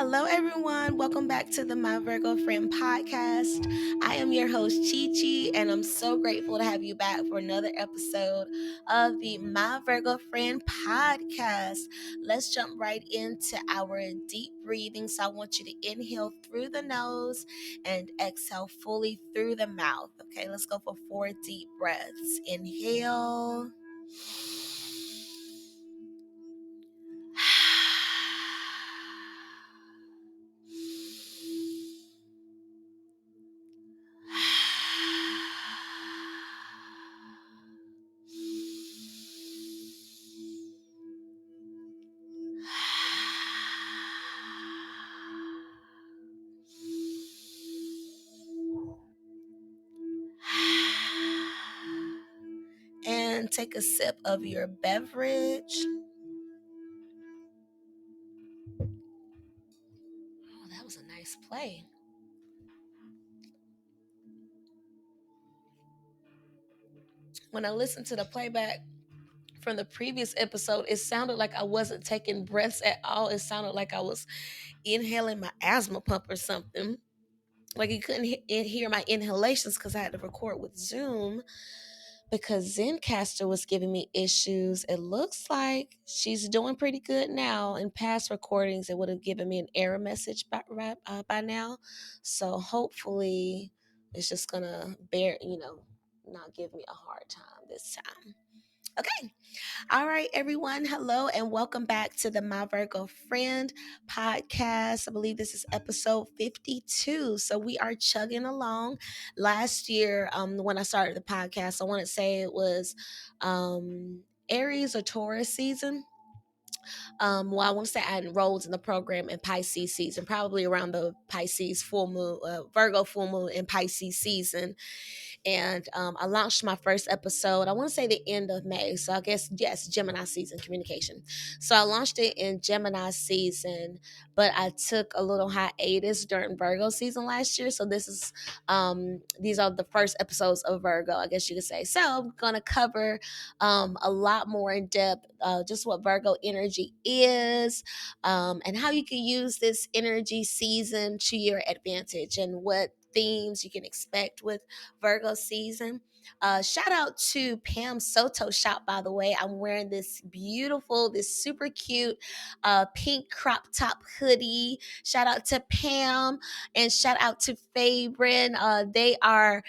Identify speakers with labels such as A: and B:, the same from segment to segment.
A: Hello, everyone. Welcome back to the My Virgo Friend podcast. I am your host, CheChe, and I'm so grateful to have you back for another episode of the My Virgo Friend podcast. Let's jump right into our deep breathing. So, I want you to inhale through the nose and exhale fully through the mouth. Okay, let's go for 4 deep breaths. Inhale. And take a sip of your beverage. Oh, that was a nice play. When I listened to the playback from the previous episode, it sounded like I wasn't taking breaths at all. It sounded like I was inhaling my asthma pump or something. Like you couldn't hear my inhalations because I had to record with Zoom because Zencaster was giving me issues. It looks like she's doing pretty good now. In past recordings, it would have given me an error message by now. So hopefully it's just going to not give me a hard time this time. Okay. All right, everyone. Hello and welcome back to the My Virgo Friend podcast. I believe this is episode 52. So we are chugging along. Last year, when I started the podcast, I want to say it was Aries or Taurus season. Well, I want to say I enrolled in the program in Pisces season, probably around the Pisces full moon, Virgo full moon in Pisces season. And I launched my first episode, I want to say the end of May. So I guess, yes, Gemini season communication. So I launched it in Gemini season, but I took a little hiatus during Virgo season last year. So these are the first episodes of Virgo, I guess you could say. So I'm going to cover a lot more in depth, just what Virgo energy is, and how you can use this energy season to your advantage and what themes you can expect with Virgo season. Shout out to Pam Soto shop, by the way. I'm wearing this super cute pink crop top hoodie. Shout out to Pam and shout out to Fabrin. They are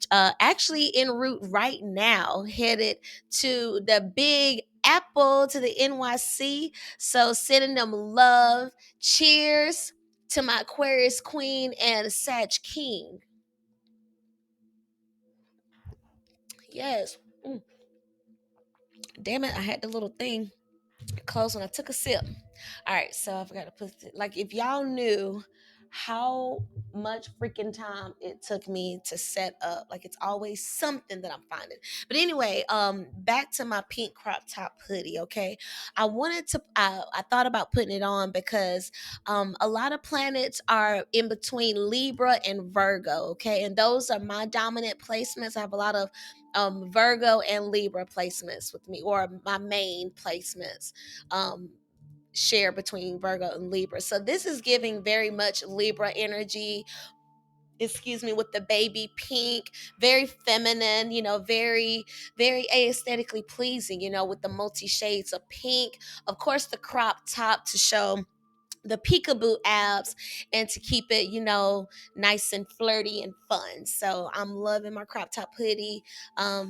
A: actually en route right now, headed to the Big Apple to the NYC. So sending them love. Cheers to my Aquarius Queen and Sag King. Yes. Mm. Damn it, I had the little thing closed when I took a sip. All right, so I forgot to put it. Like, if y'all knew how much freaking time it took me to set up, like, it's always something that I'm finding. But anyway, back to my pink crop top hoodie. Okay, I thought about putting it on because a lot of planets are in between Libra and Virgo. Okay, and those are my dominant placements. I have a lot of Virgo and Libra placements with me, or my main placements. Share between Virgo and Libra. So this is giving very much Libra energy. Excuse me, with the baby pink, very feminine, very, very aesthetically pleasing, with the multi shades of pink. Of course, the crop top to show the peekaboo abs and to keep it, nice and flirty and fun. So I'm loving my crop top hoodie.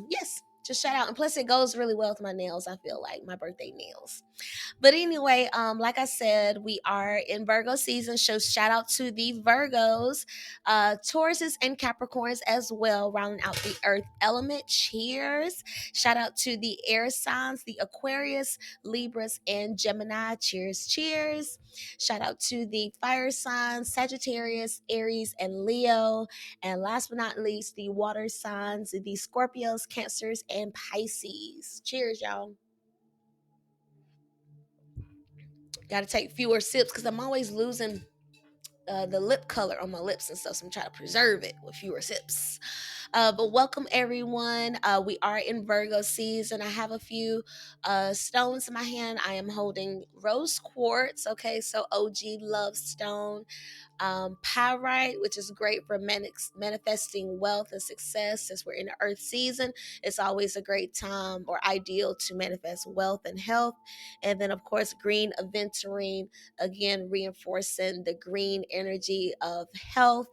A: Yes, just shout out. And plus it goes really well with my nails. I feel like my birthday nails. But anyway, like I said, we are in Virgo season. So shout out to the Virgos, Tauruses, and Capricorns as well, rounding out the Earth element. Cheers. Shout out to the air signs, the Aquarius, Libras, and Gemini. Cheers, cheers. Shout out to the fire signs, Sagittarius, Aries, and Leo. And last but not least, the water signs, the Scorpios, Cancers, and Pisces. Cheers, y'all. Got to take fewer sips because I'm always losing the lip color on my lips and stuff. So I'm trying to preserve it with fewer sips. But welcome everyone. We are in Virgo season. I have a few stones in my hand. I am holding rose quartz. Okay, so OG love stone. Pyrite, which is great for manifesting wealth and success. Since we're in the earth season, it's always a great time or ideal to manifest wealth and health. And then, of course, green aventurine, again, reinforcing the green energy of health.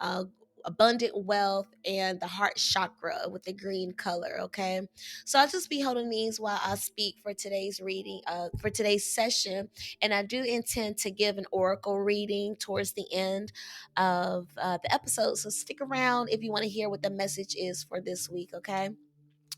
A: Uh, Abundant wealth and the heart chakra with the green color. Okay, so I'll just be holding these while I speak for today's reading, for today's session, and I do intend to give an oracle reading towards the end of the episode. So stick around if you want to hear what the message is for this week, okay?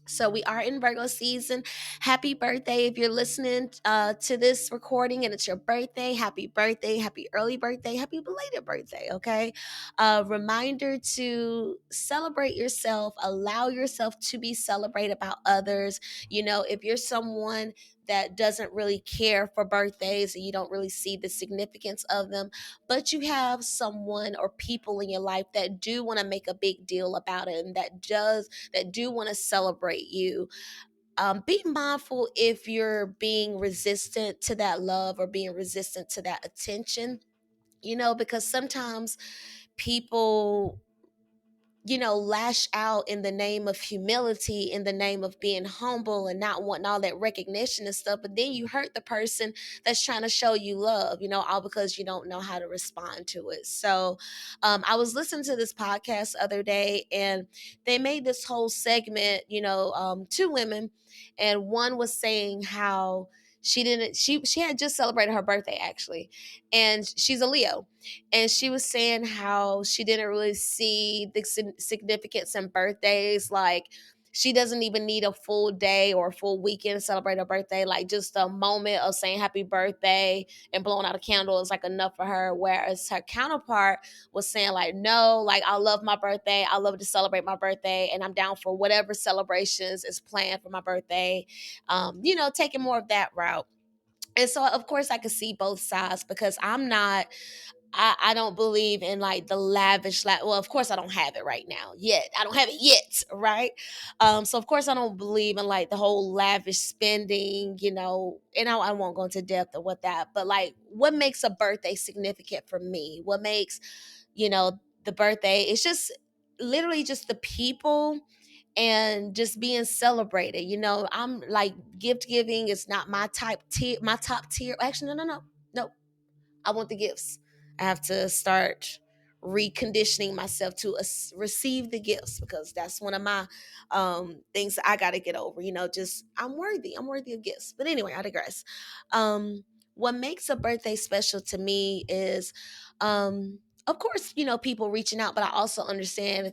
A: So we are in Virgo season. Happy birthday if you're listening to this recording and it's your birthday. Happy birthday, happy early birthday, happy belated birthday, okay? Reminder to celebrate yourself, allow yourself to be celebrated by others. You know, if you're someone that doesn't really care for birthdays and you don't really see the significance of them, but you have someone or people in your life that do want to make a big deal about it and that do want to celebrate you. Be mindful if you're being resistant to that love or being resistant to that attention, you know, because sometimes people, you know, lash out in the name of humility, in the name of being humble and not wanting all that recognition and stuff. But then you hurt the person that's trying to show you love, you know, all because you don't know how to respond to it. So I was listening to this podcast the other day and they made this whole segment, you know, two women, and one was saying how she had just celebrated her birthday actually, and she's a Leo, and she was saying how she didn't really see the significance in birthdays. Like, she doesn't even need a full day or a full weekend to celebrate her birthday. Like, just a moment of saying happy birthday and blowing out a candle is like enough for her. Whereas her counterpart was saying, like, no, like, I love my birthday. I love to celebrate my birthday, and I'm down for whatever celebrations is planned for my birthday. You know, taking more of that route. And so, of course, I could see both sides because I don't believe in like the lavish, well, of course I don't have it right now yet. I don't have it yet, right? So of course I don't believe in like the whole lavish spending, you know, and I won't go into depth of what that, but like what makes a birthday significant for me? What makes, you know, the birthday? It's just literally just the people and just being celebrated. You know, I'm like gift giving is not my top tier. Actually, no. I want the gifts. I have to start reconditioning myself to receive the gifts because that's one of my things that I got to get over. You know, just I'm worthy. I'm worthy of gifts. But anyway, I digress. What makes a birthday special to me is of course, you know, people reaching out, but I also understand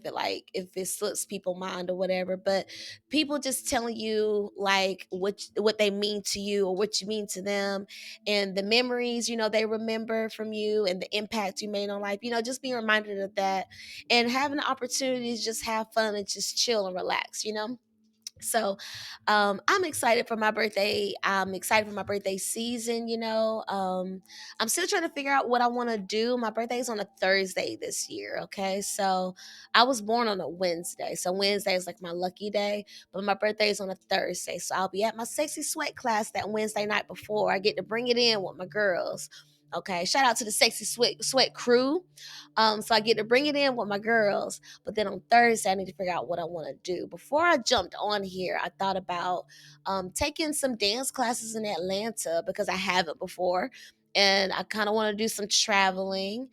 A: if it slips people mind or whatever. But people just telling you like what they mean to you or what you mean to them, and the memories, you know, they remember from you and the impact you made on life, you know, just being reminded of that and having the opportunity to just have fun and just chill and relax, you know. So I'm excited for my birthday. I'm excited for my birthday season, you know. I'm still trying to figure out what I want to do. My birthday is on a Thursday this year, okay? So I was born on a Wednesday. So Wednesday is like my lucky day, but my birthday is on a Thursday. So I'll be at my sexy sweat class that Wednesday night before. I get to bring it in with my girls. Okay, shout out to the sexy sweat crew. So I get to bring it in with my girls, but then on Thursday, I need to figure out what I want to do. Before I jumped on here, I thought about taking some dance classes in Atlanta because I haven't before. And I kind of want to do some traveling.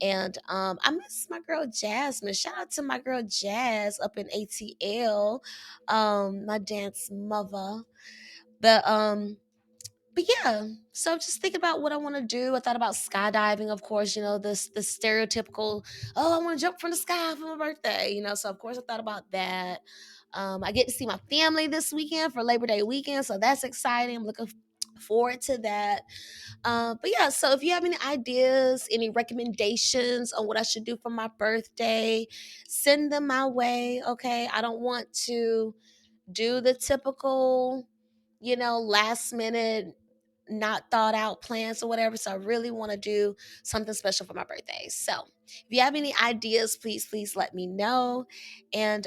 A: And I miss my girl Jasmine. Shout out to my girl Jazz up in ATL, my dance mother. But yeah, so just think about what I want to do. I thought about skydiving, of course, you know, this the stereotypical, oh, I want to jump from the sky for my birthday, you know. So of course I thought about that. I get to see my family this weekend for Labor Day weekend, so that's exciting. I'm looking forward to that. But yeah, so if you have any ideas, any recommendations on what I should do for my birthday, send them my way. Okay, I don't want to do the typical, you know, last minute not thought out plans or whatever. So I really want to do something special for my birthday. So If you have any ideas, please let me know. And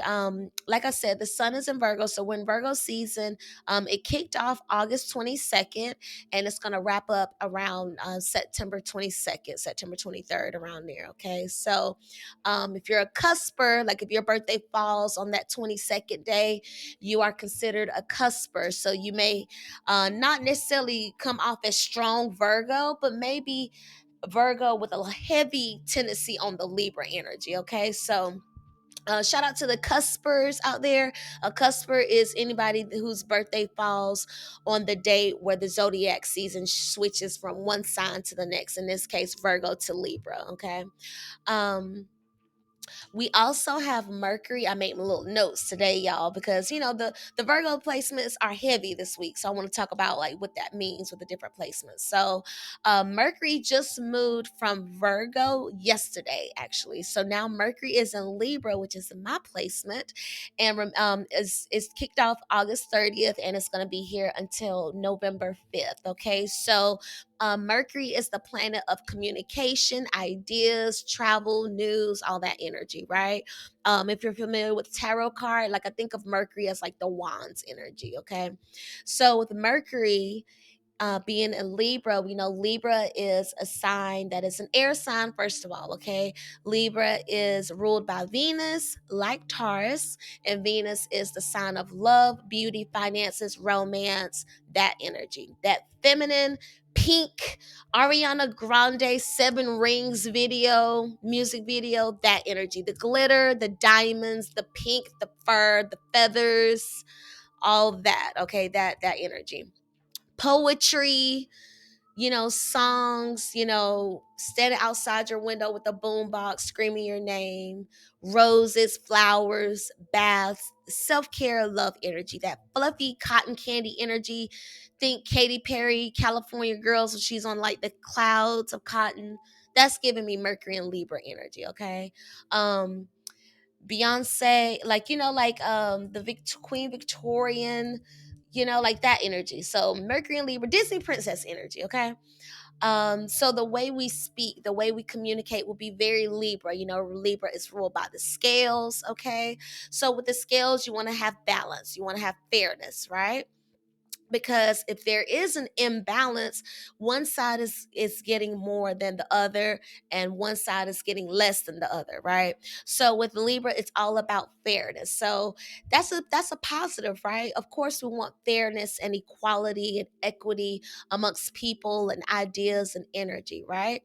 A: like I said, the sun is in Virgo, so we're in Virgo season. It kicked off August 22nd, and it's going to wrap up around September 22nd, September 23rd, around there. Okay, so if you're a cusper, like if your birthday falls on that 22nd day, you are considered a cusper. So you may not necessarily come off as strong Virgo, but maybe Virgo with a heavy tendency on the Libra energy. Okay, so shout out to the cuspers out there. A cusper is anybody whose birthday falls on the day where the zodiac season switches from one sign to the next. In this case, Virgo to Libra. Okay. Um, we also have Mercury. I made my little notes today, y'all, because the Virgo placements are heavy this week. So I want to talk about like what that means with the different placements. So Mercury just moved from Virgo yesterday, actually. So now Mercury is in Libra, which is my placement, and is kicked off August 30th, and it's going to be here until November 5th. Okay, so Mercury is the planet of communication, ideas, travel, news, all that energy, right? If you're familiar with tarot card, like I think of Mercury as like the wands energy, okay? So with Mercury, being a Libra, we know Libra is a sign that is an air sign, first of all, okay? Libra is ruled by Venus, like Taurus, and Venus is the sign of love, beauty, finances, romance, that energy, that feminine, pink, Ariana Grande, Seven Rings video, music video, that energy, the glitter, the diamonds, the pink, the fur, the feathers, all that, okay? That energy, poetry, songs, standing outside your window with a boombox screaming your name, roses, flowers, baths, self-care, love energy, that fluffy cotton candy energy. Think Katy Perry, California Girls, when she's on like the clouds of cotton. That's giving me Mercury and Libra energy, okay? Um, Beyonce, like the Queen Victorian, like that energy. So Mercury and Libra, Disney princess energy, okay? So the way we speak, the way we communicate will be very Libra. Libra is ruled by the scales, okay? So with the scales, you want to have balance, you want to have fairness, right? Because if there is an imbalance, one side is getting more than the other, and one side is getting less than the other, right? So with Libra, it's all about fairness. So that's a positive, right? Of course we want fairness and equality and equity amongst people and ideas and energy, right?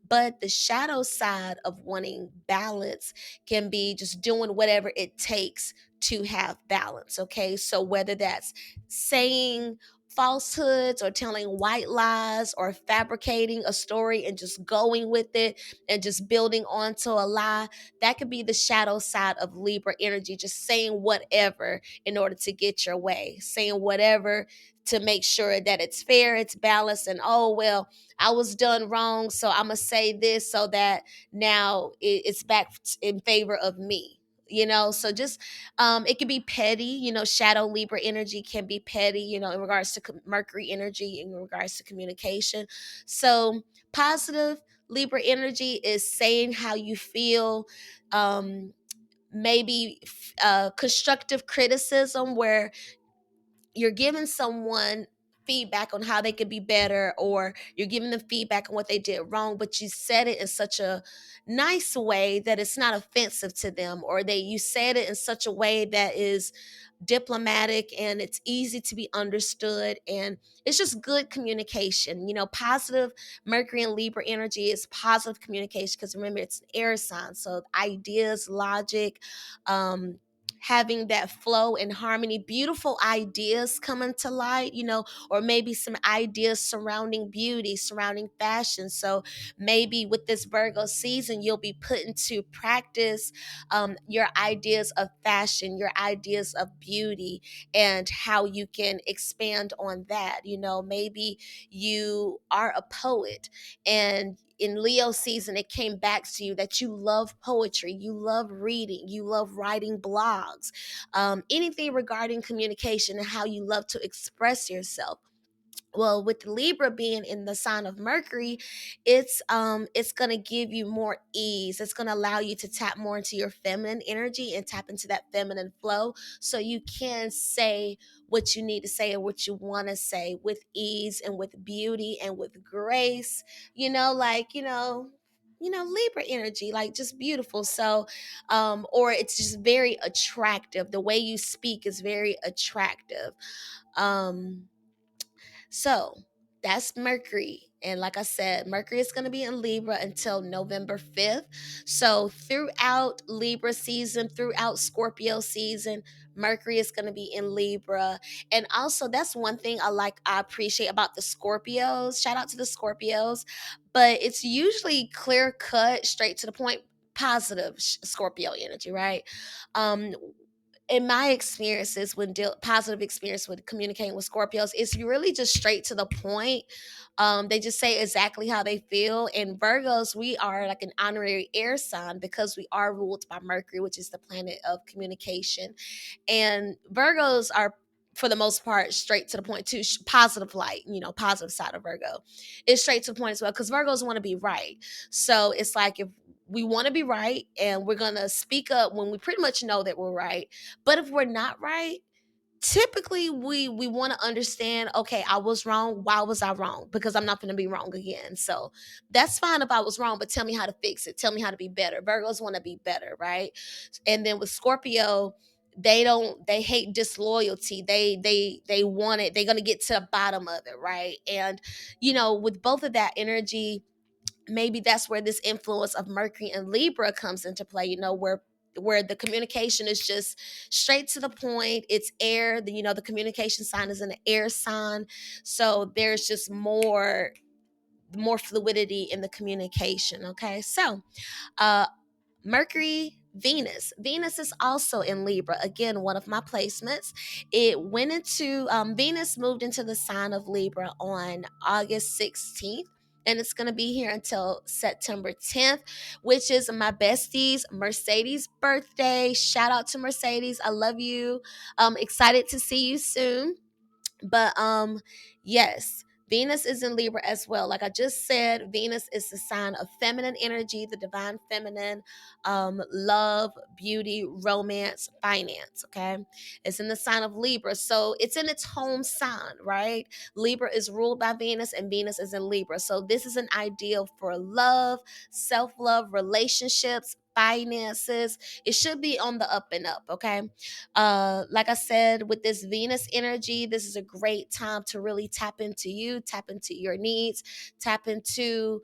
A: But the shadow side of wanting balance can be just doing whatever it takes to have balance, okay? So whether that's saying falsehoods or telling white lies or fabricating a story and just going with it and just building onto a lie, that could be the shadow side of Libra energy, just saying whatever in order to get your way, saying whatever to make sure that it's fair, it's balanced, and oh well, I was done wrong, so I'm gonna say this so that now it's back in favor of me. So just it can be petty. Shadow Libra energy can be petty. In regards to Mercury energy, in regards to communication. So positive Libra energy is saying how you feel. Maybe constructive criticism where you're giving someone feedback on how they could be better, or you're giving them feedback on what they did wrong, but you said it in such a nice way that it's not offensive to them, or you said it in such a way that is diplomatic and it's easy to be understood, and it's just good communication. Positive Mercury and Libra energy is positive communication, because remember, it's an air sign, so ideas, logic, having that flow and harmony, beautiful ideas coming to light, or maybe some ideas surrounding beauty, surrounding fashion. So maybe with this Virgo season, you'll be put into practice your ideas of fashion, your ideas of beauty, and how you can expand on that. Maybe you are a poet, and in Leo season, it came back to you that you love poetry, you love reading, you love writing blogs, anything regarding communication and how you love to express yourself. Well, with Libra being in the sign of Mercury, it's gonna give you more ease. It's gonna allow you to tap more into your feminine energy and tap into that feminine flow, so you can say what you need to say and what you want to say with ease and with beauty and with grace. Like Libra energy, like just beautiful. So or it's just very attractive. The way you speak is very attractive. um so that's Mercury. And like I said, Mercury is going to be in Libra until November 5th. So throughout Libra season, throughout Scorpio season, Mercury is going to be in Libra. And also, that's one thing I appreciate about the Scorpios. Shout out to the Scorpios. But it's usually clear cut, straight to the point, positive Scorpio energy, right? Um, in my experiences positive experience with communicating with Scorpios, it's really just straight to the point. They just say exactly how they feel. And Virgos, we are like an honorary air sign because we are ruled by Mercury, which is the planet of communication. And Virgos are, for the most part, straight to the point too. Positive light, positive side of Virgo is straight to the point as well, because Virgos want to be right. So it's like, if we want to be right and we're gonna speak up when we pretty much know that we're right, but if we're not right, typically we want to understand, okay, I was wrong, why was I wrong, because I'm not going to be wrong again. So that's fine if I was wrong, but tell me how to fix it, tell me how to be better. Virgos want to be better, right? And then with Scorpio, they hate disloyalty. They want it, they're going to get to the bottom of it, right? And with both of that energy, maybe that's where this influence of Mercury and Libra comes into play, where the communication is just straight to the point. It's air. The communication sign is an air sign. So there's just more fluidity in the communication. Okay. So uh Mercury, Venus. Venus is also in Libra. Again, one of my placements. It went into Venus moved into the sign of Libra on August 16th. And it's going to be here until September 10th, which is my bestie's Mercedes' birthday. Shout out to Mercedes. I love you. Excited to see you soon. But yes, Venus is in Libra as well. Like I just said, Venus is the sign of feminine energy, the divine feminine, love, beauty, romance, finance. Okay. It's in the sign of Libra. So it's in its home sign, right? Libra is ruled by Venus and Venus is in Libra. So this is an ideal for love, self-love, relationships, finances. It should be on the up and up. Okay. Like I said, with this Venus energy, this is a great time to really tap into you, tap into your needs, tap into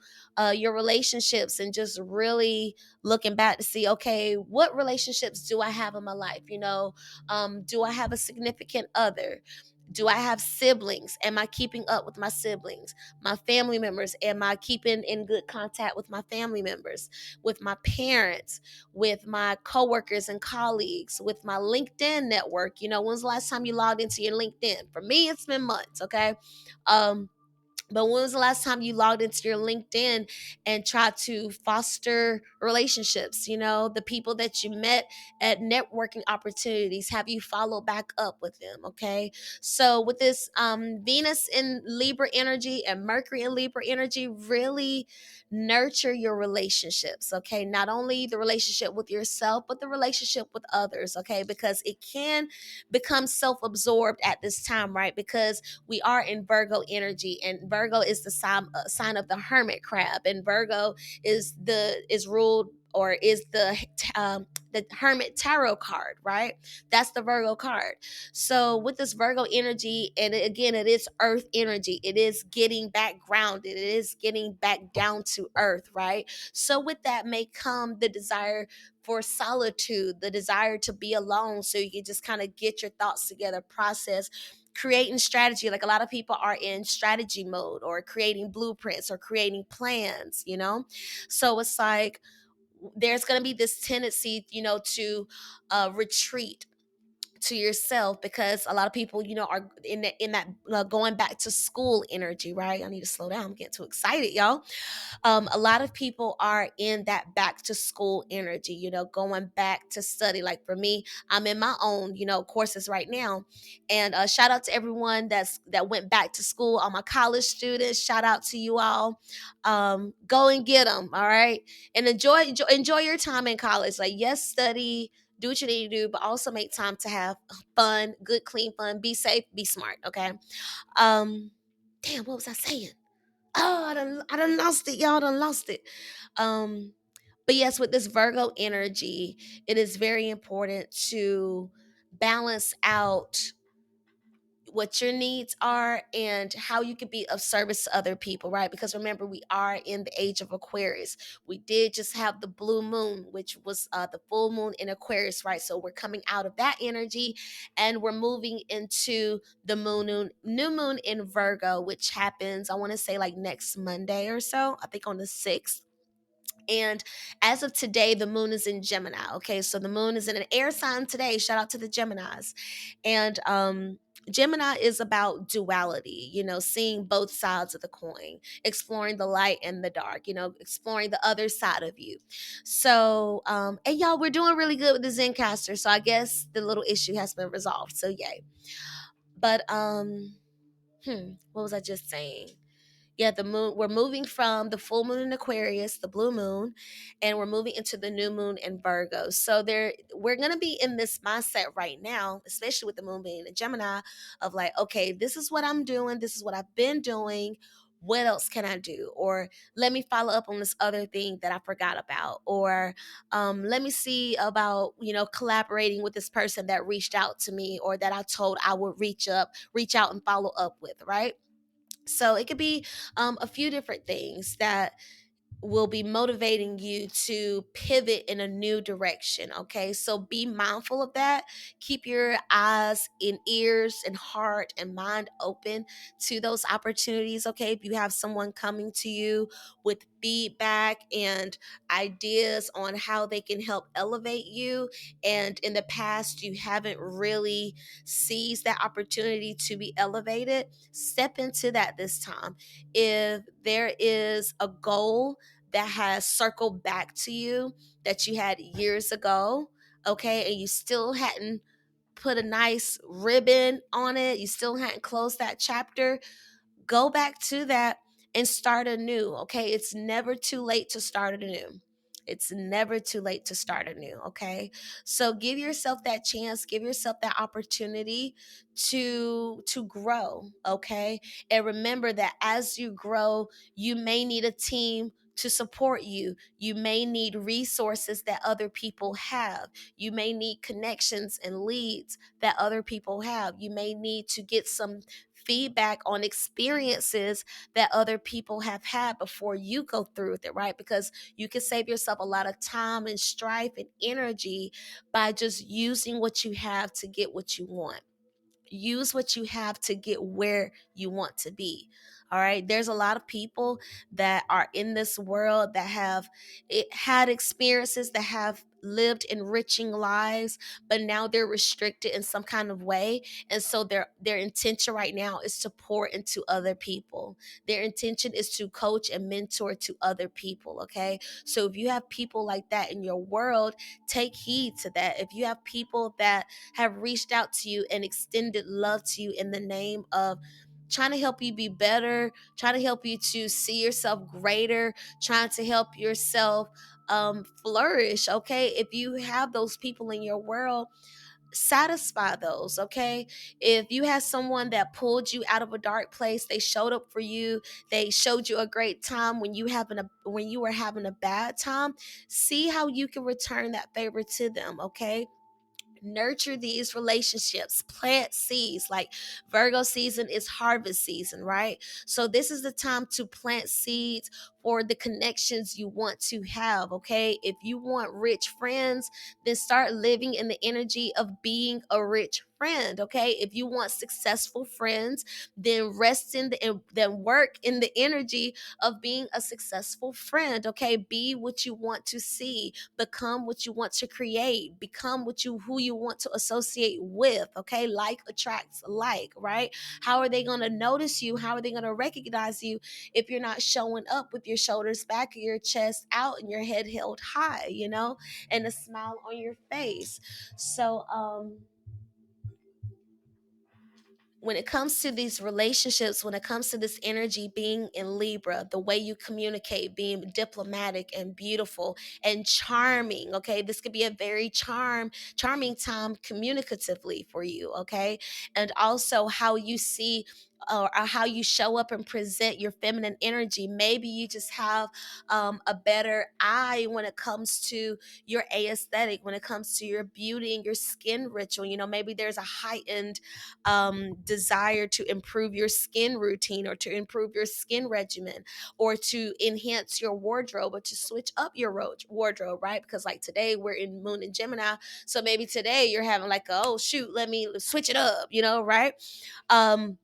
A: your relationships, and just really looking back to see, okay, what relationships do I have in my life? Do I have a significant other? Do I have siblings? Am I keeping up with my siblings? My family members, am I keeping in good contact with my family members, with my parents, with my coworkers and colleagues, with my LinkedIn network? When's the last time you logged into your LinkedIn? For me, it's been months, okay? Um, but when was the last time you logged into your LinkedIn and tried to foster relationships? The people that you met at networking opportunities, have you followed back up with them? Okay. So with this Venus in Libra energy and Mercury in Libra energy, really nurture your relationships. Okay. Not only the relationship with yourself, but the relationship with others. Okay. Because it can become self absorbed at this time, right? Because we are in Virgo energy, and Virgo is the sign of the hermit crab, and Virgo is ruled, or is the hermit tarot card, right? That's the Virgo card. So with this Virgo energy, and again, it is earth energy. It is getting back grounded. It is getting back down to earth, right? So with that may come the desire for solitude, the desire to be alone, so you can just kind of get your thoughts together, process, creating strategy. Like a lot of people are in strategy mode, or creating blueprints, or creating plans. So it's like there's going to be this tendency to retreat, to yourself, because a lot of people, are in that going back to school energy, right? I need to slow down, I'm getting too excited, y'all. A lot of people are in that back to school energy, going back to study. Like for me, I'm in my own, courses right now. And shout out to everyone that went back to school, all my college students. Shout out to you all. Go and get them, all right? And enjoy your time in college. Like, yes, study, do what you need to do, but also make time to have fun, good, clean fun. Be safe, be smart, okay? Um, Damn, what was I saying? Oh, I done lost it, y'all. Done lost it. Um, but yes, with this Virgo energy, it is very important to balance out what your needs are and how you can be of service to other people, right? Because remember, we are in the age of Aquarius. We did just have the blue moon, which was the full moon in Aquarius, right? So we're coming out of that energy and we're moving into the new moon in Virgo, which happens, I want to say, like next Monday or so, I think on the 6th. And as of today, the moon is in Gemini. Okay, so the moon is in an air sign today. Shout out to the Geminis. And Gemini is about duality, seeing both sides of the coin, exploring the light and the dark, exploring the other side of you. So, and y'all, we're doing really good with the Zencaster. So I guess the little issue has been resolved. So yay. But what was I just saying? Yeah, the moon, we're moving from the full moon in Aquarius, the blue moon, and we're moving into the new moon in Virgo. So we're going to be in this mindset right now, especially with the moon being in Gemini, of like, okay, this is what I'm doing, this is what I've been doing, what else can I do? Or let me follow up on this other thing that I forgot about. Or let me see about, collaborating with this person that reached out to me, or that I told I would reach out and follow up with, right? So it could be a few different things that will be motivating you to pivot in a new direction. Okay, so be mindful of that. Keep your eyes and ears and heart and mind open to those opportunities. Okay, if you have someone coming to you with feedback and ideas on how they can help elevate you, and in the past you haven't really seized that opportunity to be elevated, step into that this time. If there is a goal that has circled back to you that you had years ago, okay, and you still hadn't put a nice ribbon on it, you still hadn't closed that chapter, go back to that and start anew. Okay, it's never too late to start anew. It's never too late to start anew. Okay, so give yourself that chance, give yourself that opportunity to grow. Okay, and remember that as you grow, you may need a team to support you. You may need resources that other people have. You may need connections and leads that other people have. You may need to get some feedback on experiences that other people have had before you go through with it, right? Because you can save yourself a lot of time and strife and energy by just using what you have to get what you want. Use what you have to get where you want to be. All right, there's a lot of people that are in this world that have had experiences, that have lived enriching lives, but now they're restricted in some kind of way. And so their intention right now is to pour into other people. Their intention is to coach and mentor to other people. Okay, so if you have people like that in your world, take heed to that. If you have people that have reached out to you and extended love to you in the name of trying to help you be better, trying to help you to see yourself greater, trying to help yourself flourish. Okay, if you have those people in your world, satisfy those. Okay, if you have someone that pulled you out of a dark place, they showed up for you, they showed you a great time when you were having a bad time, see how you can return that favor to them. Okay, nurture these relationships, plant seeds. Like Virgo season is harvest season, right? So this is the time to plant seeds for the connections you want to have. Okay, if you want rich friends, then start living in the energy of being a rich friend. Okay, if you want successful friends, then then work in the energy of being a successful friend. Okay, be what you want to see, become what you want to create, become who you want to associate with. Okay, like attracts like, right? How are they going to notice you? How are they going to recognize you if you're not showing up with your shoulders back, your chest out, and your head held high, and a smile on your face? So when it comes to these relationships, when it comes to this energy being in Libra, the way you communicate, being diplomatic and beautiful and charming, okay? This could be a very charming time communicatively for you, okay? And also how you see or how you show up and present your feminine energy. Maybe you just have a better eye when it comes to your aesthetic, when it comes to your beauty and your skin ritual. Maybe there's a heightened desire to improve your skin routine or to improve your skin regimen or to enhance your wardrobe or to switch up your wardrobe, right? Because like today we're in Moon and Gemini, so maybe today you're having like, oh shoot, let me switch it up, right? um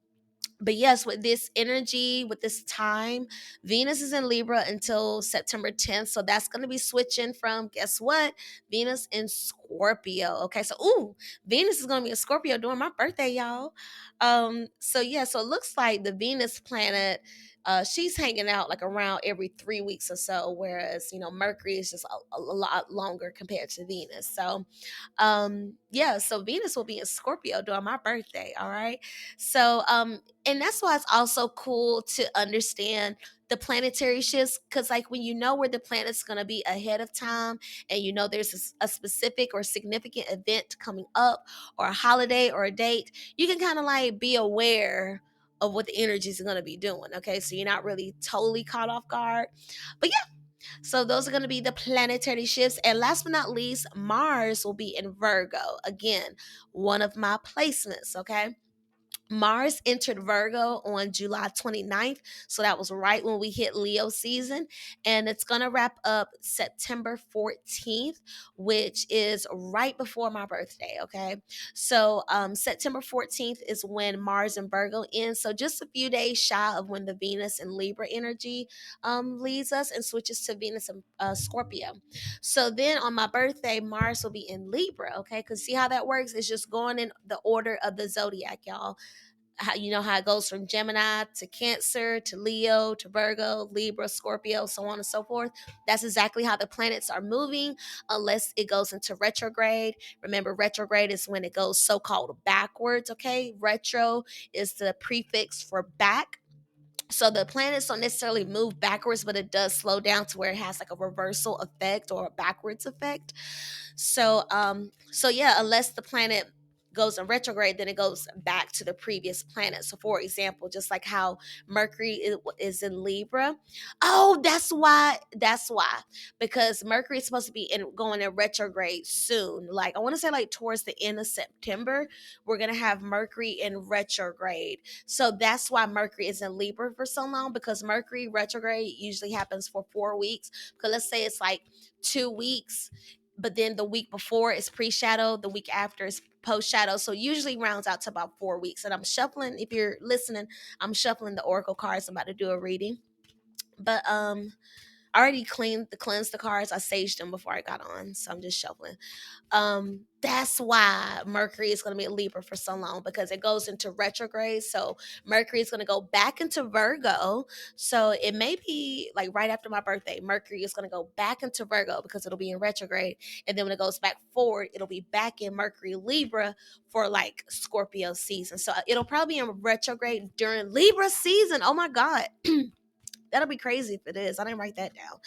A: but yes, with this energy, with this time, Venus is in Libra until September 10th. So that's going to be switching from, guess what? Venus in Scorpio. Okay. So, Venus is going to be in Scorpio during my birthday, y'all. So yeah, so it looks like the Venus planet, she's hanging out like around every 3 weeks or so, whereas, Mercury is just a lot longer compared to Venus. So, yeah, so Venus will be in Scorpio during my birthday. All right. So, and that's why it's also cool to understand the planetary shifts, because like when you know where the planet's going to be ahead of time, and there's a specific or significant event coming up, or a holiday or a date, you can kind of like be aware of what the energies are going to be doing. Okay, so you're not really totally caught off guard. But yeah, so those are going to be the planetary shifts. And last but not least, Mars will be in Virgo. Again, one of my placements, okay? Mars entered Virgo on July 29th. So that was right when we hit Leo season. And it's going to wrap up September 14th, which is right before my birthday. Okay. So September 14th is when Mars and Virgo ends. So just a few days shy of when the Venus and Libra energy leads us and switches to Venus and Scorpio. So then on my birthday, Mars will be in Libra. Okay. Because see how that works? It's just going in the order of the zodiac, y'all. How it goes from Gemini to Cancer to Leo to Virgo, Libra, Scorpio, so on and so forth. That's exactly how the planets are moving, unless it goes into retrograde. Remember, retrograde is when it goes so-called backwards. Okay, retro is the prefix for back. So the planets don't necessarily move backwards, but it does slow down to where it has like a reversal effect or a backwards effect. So yeah, unless the planet goes in retrograde, then it goes back to the previous planet. So for example, just like how Mercury is in Libra. Oh, that's why, because Mercury is supposed to be going in retrograde soon. Like I want to say like towards the end of September, we're going to have Mercury in retrograde. So that's why Mercury is in Libra for so long, because Mercury retrograde usually happens for 4 weeks. Because let's say it's like 2 weeks, but then the week before is pre-shadow, the week after is post-shadow. So usually rounds out to about 4 weeks. And I'm shuffling, if you're listening, I'm shuffling the oracle cards. I'm about to do a reading. But I already cleansed the cards. I saged them before I got on. So I'm just shuffling. That's why Mercury is going to be a Libra for so long, because it goes into retrograde. So Mercury is going to go back into Virgo. So it may be like right after my birthday, Mercury is going to go back into Virgo because it'll be in retrograde. And then when it goes back forward, it'll be back in Mercury Libra for like Scorpio season. So it'll probably be in retrograde during Libra season. Oh my God. That'll be crazy if it is. I didn't write that down.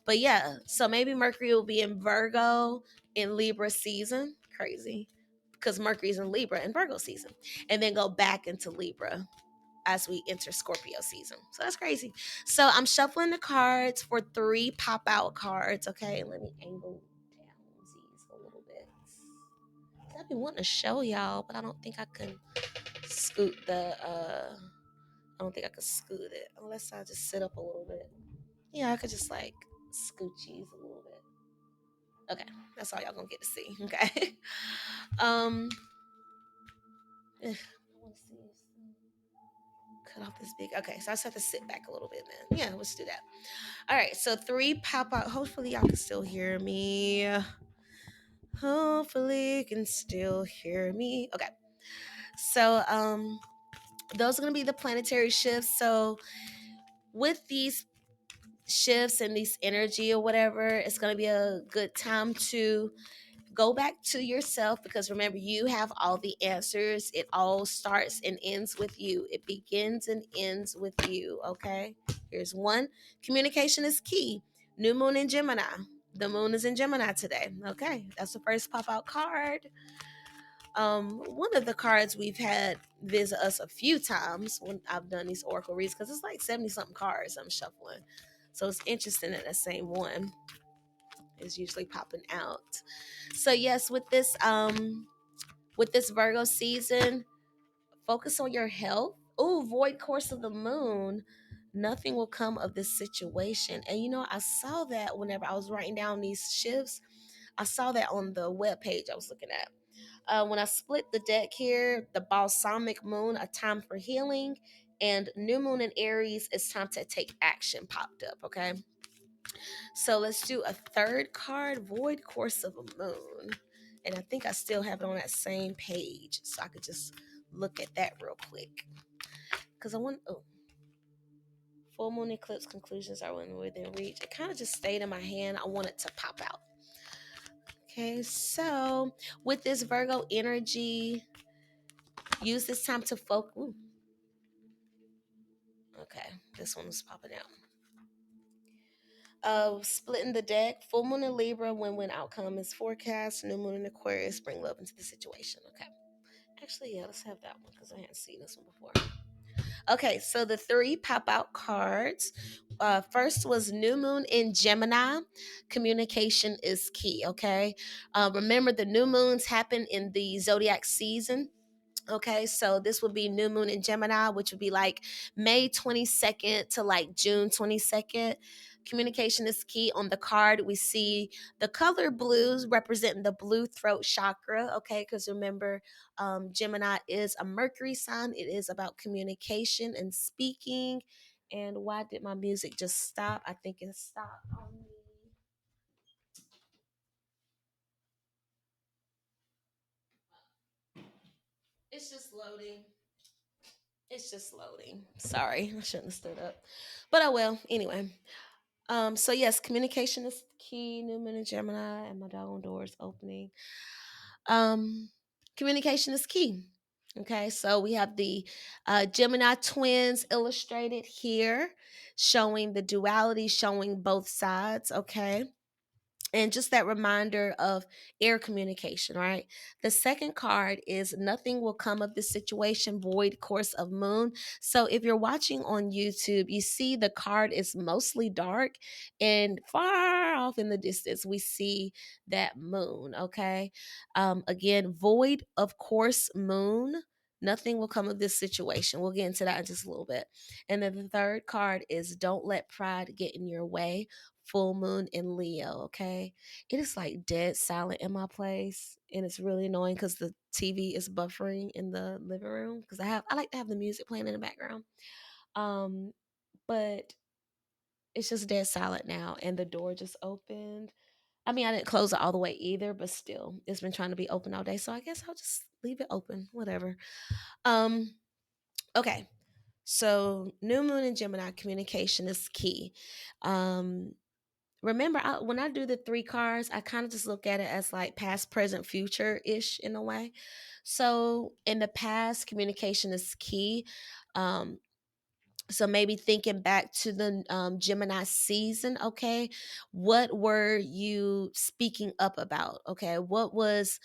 A: But yeah, so maybe Mercury will be in Virgo in Libra season. Crazy. Because Mercury's in Libra in Virgo season. And then go back into Libra as we enter Scorpio season. So that's crazy. So I'm shuffling the cards for 3 pop out cards. Okay, let me angle down these a little bit. I've been wanting to show y'all, but I don't think I can scoot I don't think I could scoot it unless I just sit up a little bit. Yeah, I could just like scoochies a little bit. Okay, that's all y'all gonna get to see. Okay. um, I want to see cut off this big. Okay, so I just have to sit back a little bit then. Yeah, let's do that. All right, so three pop out. Hopefully, y'all can still hear me. Hopefully, you can still hear me. Okay, so those are gonna be the planetary shifts. So with these shifts and these energy or whatever, it's gonna be a good time to go back to yourself because remember, you have all the answers. It all starts and ends with you. It begins and ends with you. Okay. Here's one. Communication is key. New moon in Gemini. The moon is in Gemini today. Okay. That's the first pop out card. One of the cards we've had visit us a few times when I've done these oracle reads because it's like 70 something cards I'm shuffling. So it's interesting that the same one is usually popping out. So yes, with this Virgo season, focus on your health. Oh, void course of the moon. Nothing will come of this situation. And you know, I saw that whenever I was writing down these shifts. I saw that on the web page I was looking at. When I split the deck here, the balsamic moon, a time for healing, and new moon in Aries, it's time to take action popped up. Okay. So let's do a third card, Void Course of a Moon. And I think I still have it on that same page. So I could just look at that real quick. Because I want, oh, full moon eclipse conclusions are within reach. It kind of just stayed in my hand. I want it to pop out. Okay, so with this Virgo energy, use this time to focus. Okay, this one is popping out. Splitting the deck, full moon in Libra, win-win outcome is forecast. New moon in Aquarius, bring love into the situation. Okay. Actually, yeah, let's have that one because I hadn't seen this one before. Okay, so the three pop out cards. First was new moon in Gemini. Communication is key. Okay, remember the new moons happen in the zodiac season. Okay, so this would be new moon in Gemini, which would be like May 22nd to like June 22nd. Communication is key. On the card, we see the color blues representing the blue throat chakra. Okay, because remember, Gemini is a Mercury sign. It is about communication and speaking. And why did my music just stop? I think it stopped on me. It's just loading. It's just loading. Sorry, I shouldn't have stood up. But I will. Anyway. So yes, communication is key. New moon in Gemini and my doggone door is opening. Um, Communication is key. Okay, so we have the Gemini twins illustrated here, showing the duality, showing both sides. Okay, and just that reminder of air communication, right? The second card is nothing will come of this situation, void course of moon. So if you're watching on YouTube, you see the card is mostly dark, and far off in the distance we see that moon. Okay, again, void of course moon. Nothing will come of this situation. We'll get into that in just a little bit. And then the third card is don't let pride get in your way, full moon in Leo. Okay, it is like dead silent in my place, and it's really annoying because the TV is buffering in the living room because I like to have the music playing in the background. Um, but it's just dead silent now, and the door just opened. I mean, I didn't close it all the way either, but still, it's been trying to be open all day, so I guess I'll just leave it open. Whatever. Um, okay. So new moon in Gemini, communication is key. Um, Remember, when I do the three cards, I kind of just look at it as like past, present, future ish in a way. So in the past, communication is key. Um, so maybe thinking back to the Gemini season, okay, what were you speaking up about? Okay, what was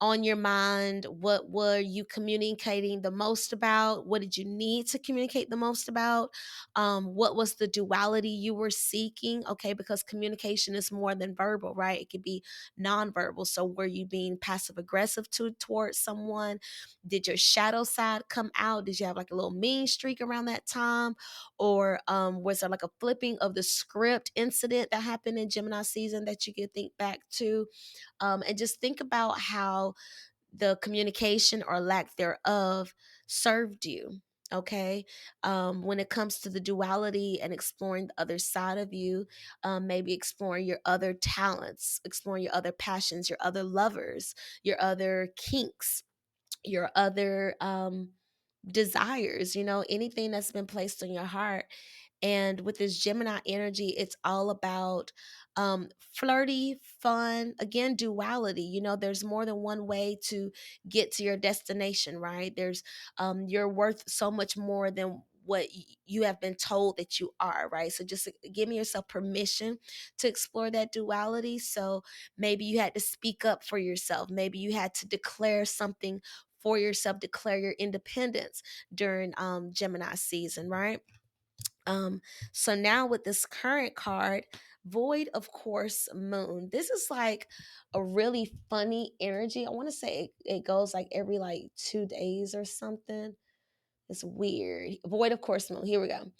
A: on your mind? What were you communicating the most about? What did you need to communicate the most about? What was the duality you were seeking? Okay, because communication is more than verbal, right? It could be nonverbal. So were you being passive aggressive towards someone? Did your shadow side come out? Did you have like a little mean streak around that time? Or was there like a flipping of the script incident that happened in Gemini season that you could think back to? And just think about how the communication or lack thereof served you. Okay. When it comes to the duality and exploring the other side of you, maybe exploring your other talents, exploring your other passions, your other lovers, your other kinks, your other desires, anything that's been placed on your heart. And with this Gemini energy, it's all about flirty, fun, again, duality. There's more than one way to get to your destination, right? You're worth so much more than what you have been told that you are, right? So just giving yourself permission to explore that duality. So maybe you had to speak up for yourself. Maybe you had to declare something for yourself, declare your independence during Gemini season, right? Um, so now with this current card, Void of Course Moon. This is like a really funny energy. I want to say it goes like every like 2 days or something. It's weird. Void of Course Moon. Here we go.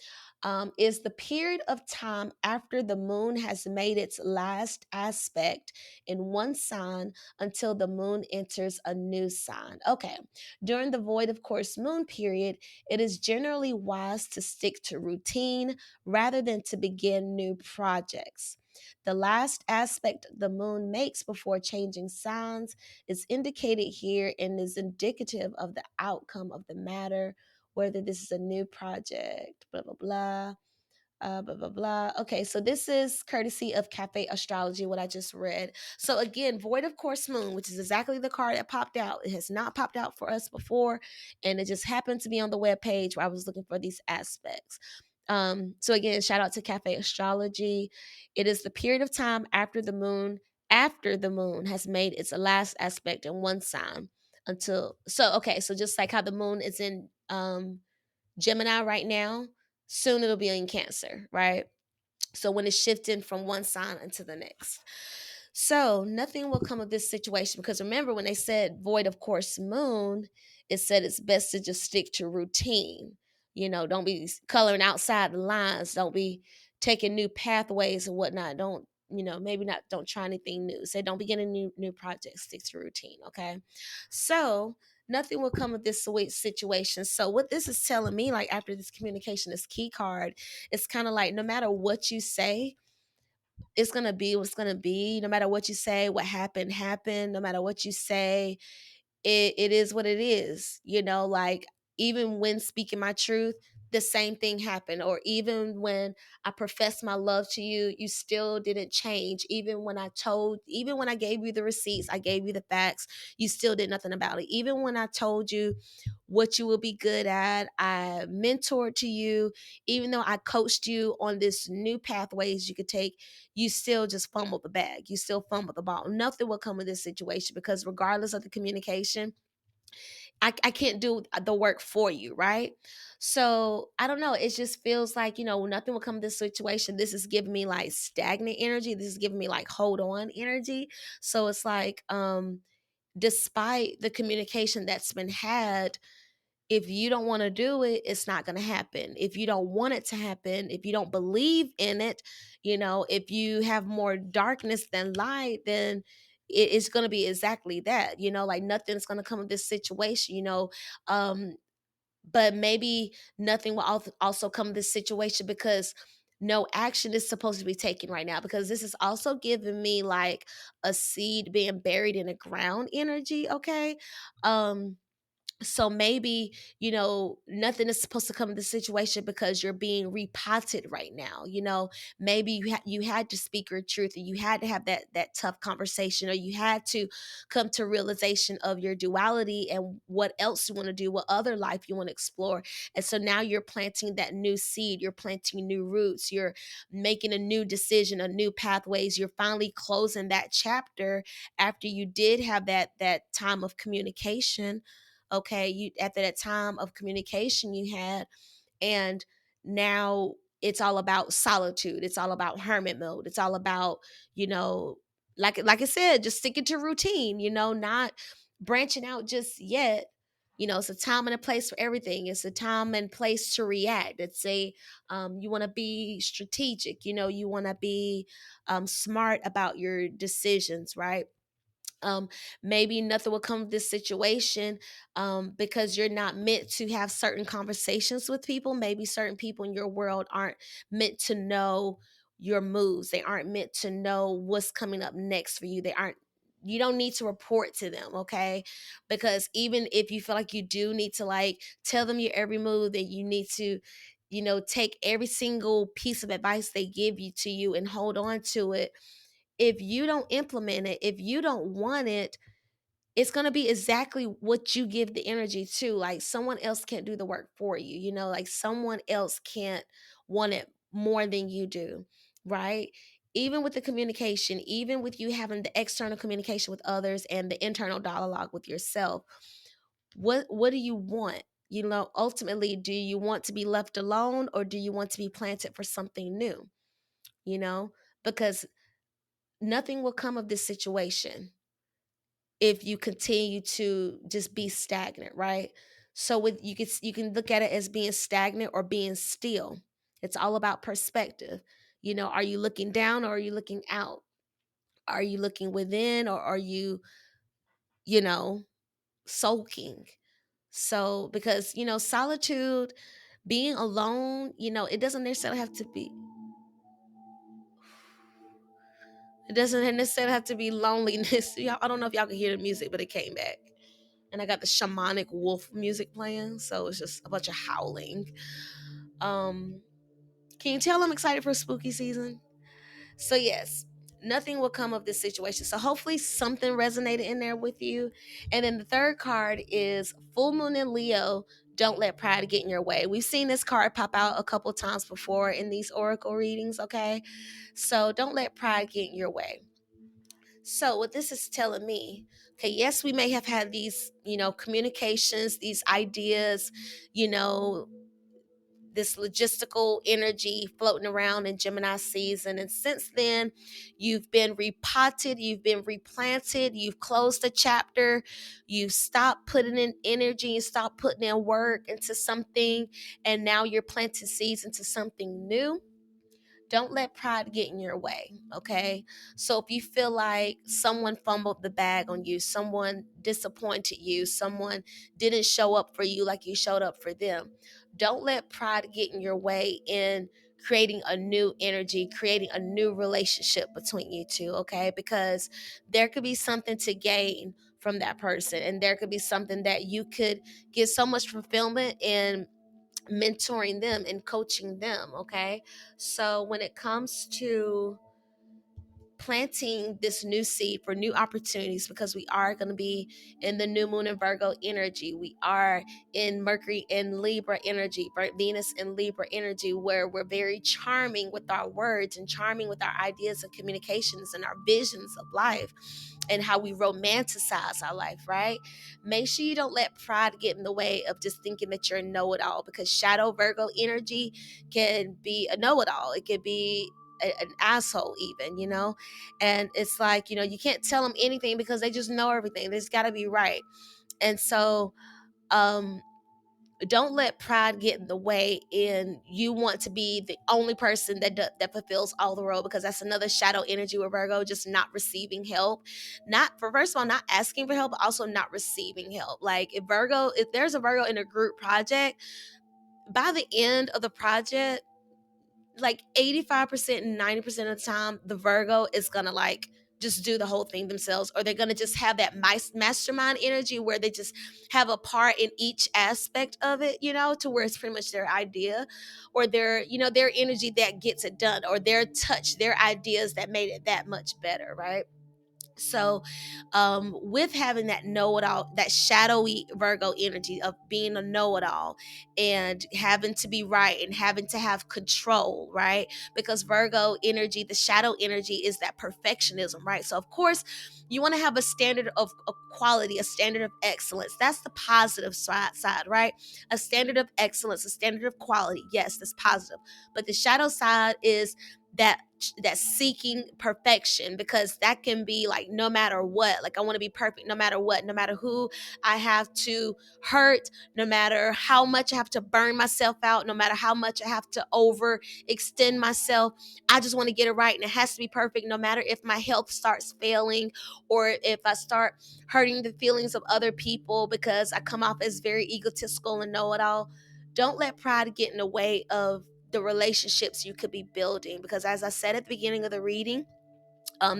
A: Is the period of time after the moon has made its last aspect in one sign until the moon enters a new sign. Okay. During the Void of Course Moon period, it is generally wise to stick to routine rather than to begin new projects. The last aspect the moon makes before changing signs is indicated here and is indicative of the outcome of the matter, whether this is a new project, blah, blah, blah. Blah blah blah. Okay, so this is courtesy of Cafe Astrology, what I just read. So again, Void of Course Moon, which is exactly the card that popped out. It has not popped out for us before, and it just happened to be on the web page where I was looking for these aspects. So again, shout out to Cafe Astrology. It is the period of time after the moon has made its last aspect in one sign until so just like how the moon is in Gemini right now, soon it'll be in Cancer, right? So when it's shifting from one sign into the next. So nothing will come of this situation because remember when they said Void of Course Moon, it said it's best to just stick to routine. Don't be coloring outside the lines. Don't be taking new pathways and whatnot. Don't, maybe not, don't try anything new. Say don't begin a new project. Stick to routine. Okay. So nothing will come of this sweet situation. So what this is telling me, like after this communication, this key card, it's kind of like no matter what you say, it's gonna be what's gonna be. No matter what you say, what happened. No matter what you say, it is what it is. Like even when speaking my truth, the same thing happened. Or even when I professed my love to you, you still didn't change. Even when I gave you the receipts, I gave you the facts, you still did nothing about it. Even when I told you what you will be good at, I mentored to you, even though I coached you on this new pathways you could take, you still just fumbled the bag. You still fumbled the ball. Nothing will come of this situation because regardless of the communication, I can't do the work for you, right? So I don't know. It just feels like, nothing will come of this situation. This is giving me like stagnant energy. This is giving me like hold on energy. So it's like, despite the communication that's been had, if you don't want to do it, it's not going to happen. If you don't want it to happen, if you don't believe in it, if you have more darkness than light, then it's going to be exactly that, like nothing's going to come of this situation, um, but maybe nothing will also come of this situation because no action is supposed to be taken right now, because this is also giving me like a seed being buried in the ground energy. Okay. So maybe, nothing is supposed to come of the situation because you're being repotted right now. Maybe you had to speak your truth, and you had to have that tough conversation, or you had to come to realization of your duality and what else you want to do, what other life you want to explore. And so now you're planting that new seed, you're planting new roots, you're making a new decision, a new pathways, you're finally closing that chapter after you did have that time of communication. Okay, you after that time of communication you had, and now it's all about solitude, it's all about hermit mode, it's all about, you know like I said, just sticking to routine, not branching out just yet. It's a time and a place for everything. It's a time and place to react. It's a you want to be strategic, you want to be smart about your decisions, right? um, maybe nothing will come of this situation, because you're not meant to have certain conversations with people. Maybe certain people in your world aren't meant to know your moves. They aren't meant to know what's coming up next for you. They aren't, you don't need to report to them, okay? Because even if you feel like you do need to like tell them your every move, that you need to, take every single piece of advice they give you to you and hold on to it. If you don't implement it, if you don't want it, it's going to be exactly what you give the energy to. Like someone else can't do the work for you, like someone else can't want it more than you do, right? Even with the communication, even with you having the external communication with others and the internal dialogue with yourself, what do you want? Ultimately, do you want to be left alone, or do you want to be planted for something new? You know, because nothing will come of this situation if you continue to just be stagnant, right? So with you can look at it as being stagnant or being still. It's all about perspective. Are you looking down or are you looking out? Are you looking within or are you, you know, sulking? So because, solitude, being alone, it doesn't necessarily have to be, it doesn't necessarily have to be loneliness. I don't know if y'all can hear the music, but it came back. And I got the shamanic wolf music playing, so it's just a bunch of howling. Um, can you tell I'm excited for spooky season? So yes, nothing will come of this situation. So hopefully something resonated in there with you. And then the third card is full moon in Leo. Don't let pride get in your way. We've seen this card pop out a couple times before in these oracle readings, okay? So don't let pride get in your way. So what this is telling me, okay, yes, we may have had these, communications, these ideas, you know, this logistical energy floating around in Gemini season. And since then, you've been repotted, you've been replanted, you've closed a chapter, you've stopped putting in energy and stopped putting in work into something, and now you're planting seeds into something new. Don't let pride get in your way, okay? So if you feel like someone fumbled the bag on you, someone disappointed you, someone didn't show up for you like you showed up for them, don't let pride get in your way in creating a new energy, creating a new relationship between you two, okay? Because there could be something to gain from that person, and there could be something that you could get so much fulfillment in mentoring them and coaching them, okay? So when it comes to planting this new seed for new opportunities, because we are going to be in the new moon in Virgo energy, we are in Mercury in Libra energy, Venus in Libra energy, where we're very charming with our words and charming with our ideas and communications and our visions of life and how we romanticize our life, right? Make sure you don't let pride get in the way of just thinking that you're a know-it-all, because shadow Virgo energy can be a know-it-all. It could be an asshole even, and it's like, you can't tell them anything because they just know everything. There's got to be right. And so don't let pride get in the way and you want to be the only person that fulfills all the role, because that's another shadow energy with Virgo, just not receiving help. Not for First of all, not asking for help, but also not receiving help. Like if there's a Virgo in a group project, by the end of the project, like 85% and 90% of the time, the Virgo is gonna like just do the whole thing themselves, or they're gonna just have that mastermind energy where they just have a part in each aspect of it, to where it's pretty much their idea or their energy that gets it done, or their touch, their ideas that made it that much better, right? So with having that know-it-all, that shadowy Virgo energy of being a know-it-all and having to be right and having to have control, right? Because Virgo energy, the shadow energy, is that perfectionism, right? So of course you want to have a standard of quality, a standard of excellence. That's the positive side, right? A standard of excellence, a standard of quality. Yes, that's positive. But the shadow side is that that's seeking perfection, because that can be like no matter what. Like I want to be perfect no matter what, no matter who I have to hurt, no matter how much I have to burn myself out, no matter how much I have to overextend myself. I just want to get it right, and it has to be perfect no matter if my health starts failing, or if I start hurting the feelings of other people because I come off as very egotistical and know it all. Don't let pride get in the way of the relationships you could be building, because as I said at the beginning of the reading,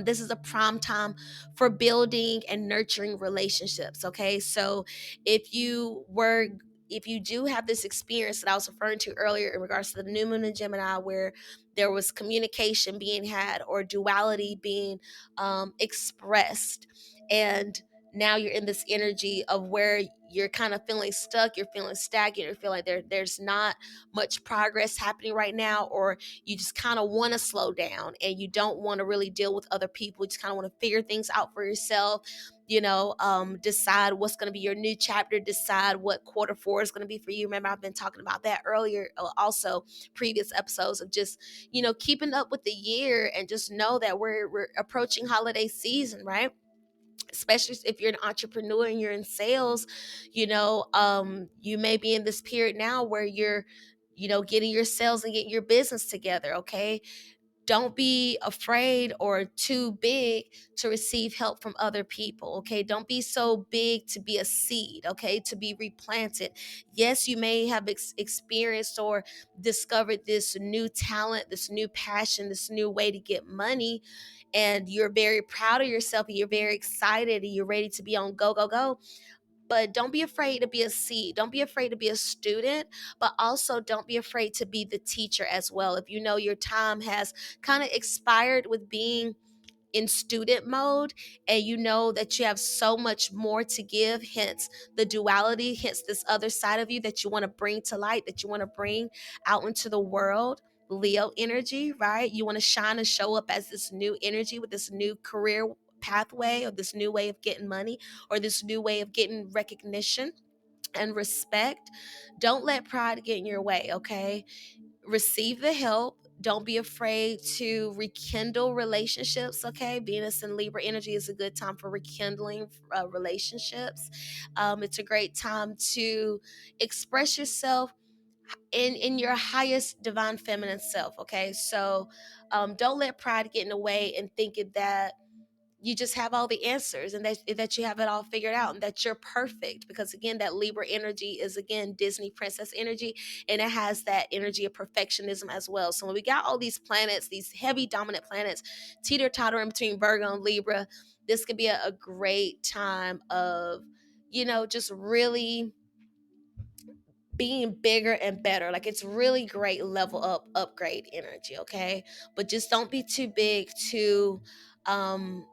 A: this is a prime time for building and nurturing relationships. Okay, so if you were if you do have this experience that I was referring to earlier in regards to the new moon in Gemini, where there was communication being had or duality being expressed, and now you're in this energy of where you're kind of feeling stuck, you're feeling stagnant, you feel like there's not much progress happening right now, or you just kind of want to slow down and you don't want to really deal with other people. You just kind of want to figure things out for yourself, decide what's going to be your new chapter, decide what quarter four is going to be for you. Remember, I've been talking about that earlier, also previous episodes, of just, keeping up with the year, and just know that we're approaching holiday season, right? Especially if you're an entrepreneur and you're in sales, you may be in this period now where you're, getting your sales and getting your business together. Okay, don't be afraid or too big to receive help from other people. Okay, don't be so big to be a seed, okay, to be replanted. Yes, you may have experienced or discovered this new talent, this new passion, this new way to get money, and you're very proud of yourself, and you're very excited, and you're ready to be on go go go. But don't be afraid to be a seed. Don't be afraid to be a student, but also don't be afraid to be the teacher as well. If you know your time has kind of expired with being in student mode, and you know that you have so much more to give, hence the duality, hence this other side of you that you want to bring to light, that you want to bring out into the world. Leo energy, right? You want to shine and show up as this new energy with this new career pathway, or this new way of getting money, or this new way of getting recognition and respect. Don't let pride get in your way, okay? Receive the help. Don't be afraid to rekindle relationships, okay? Venus and Libra energy is a good time for rekindling relationships. It's a great time to express yourself in your highest divine feminine self, okay? So don't let pride get in the way and thinking that you just have all the answers, and that you have it all figured out, and that you're perfect, because again, that Libra energy is, again, Disney princess energy, and it has that energy of perfectionism as well. So when we got all these planets, these heavy dominant planets, teeter-tottering between Virgo and Libra, this could be a great time of, just really being bigger and better. Like, it's really great level up, upgrade energy, okay? But just don't be too big um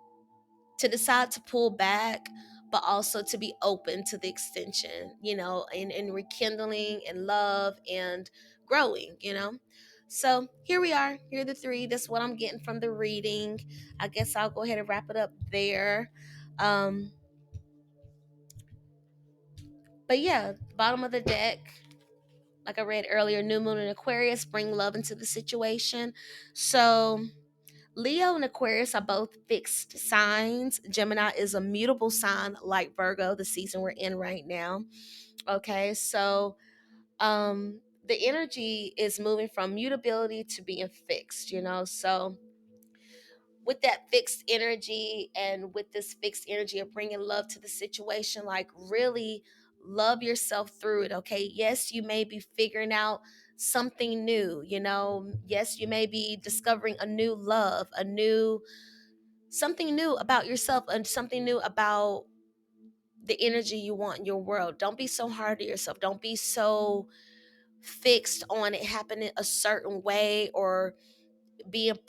A: to decide to pull back, but also to be open to the extension, in rekindling and love and growing. So here we are. Here are the three. That's what I'm getting from the reading. I guess I'll go ahead and wrap it up there. Um, but yeah, bottom of the deck, like I read earlier, new moon in Aquarius, bring love into the situation. So Leo and Aquarius are both fixed signs. Gemini is a mutable sign like Virgo, the season we're in right now. Okay, so the energy is moving from mutability to being fixed. So with that fixed energy, and with this fixed energy of bringing love to the situation, like, really love yourself through it. Okay, yes, you may be figuring out something new. Yes, you may be discovering a new love, a new something new about yourself, and something new about the energy you want in your world. Don't be so hard to yourself. Don't be so fixed on it happening a certain way, or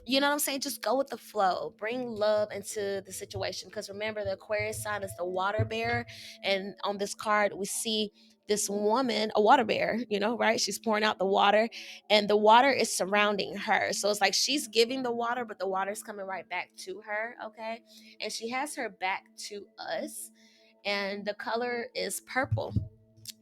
A: you know what I'm saying? Just go with the flow. Bring love into the situation. Because remember, the Aquarius sign is the water bearer. And on this card, we see this woman, a water bearer, right? She's pouring out the water, and the water is surrounding her. So it's like she's giving the water, but the water's coming right back to her. Okay. And she has her back to us. And the color is purple.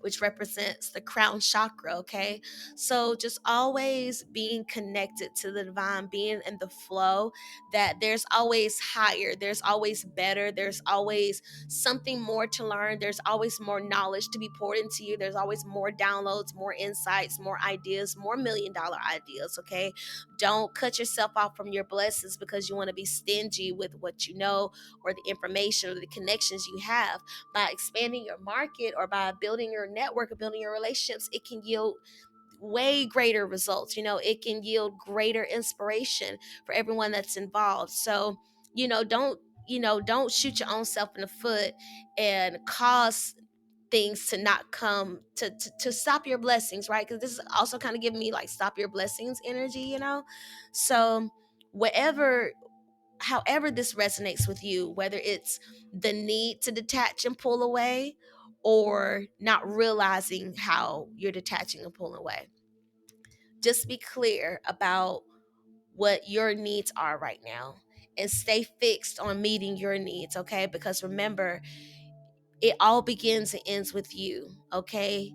A: which represents the crown chakra. Okay, so just always being connected to the divine, being in the flow, that there's always higher, there's always better, there's always something more to learn, there's always more knowledge to be poured into you, there's always more downloads, more insights, more ideas, more $1,000,000 ideas. Okay, don't cut yourself off from your blessings because you want to be stingy with what you know or the information or the connections you have. By expanding your market or by building your network or building your relationships, it can yield way greater results. It can yield greater inspiration for everyone that's involved. So, don't shoot your own self in the foot and cause things to not come to stop your blessings, right? Because this is also kind of giving me like stop your blessings energy. So whatever however this resonates with you, whether it's the need to detach and pull away or not realizing how you're detaching and pulling away, just be clear about what your needs are right now and stay fixed on meeting your needs. Okay, because remember, it all begins and ends with you. Okay,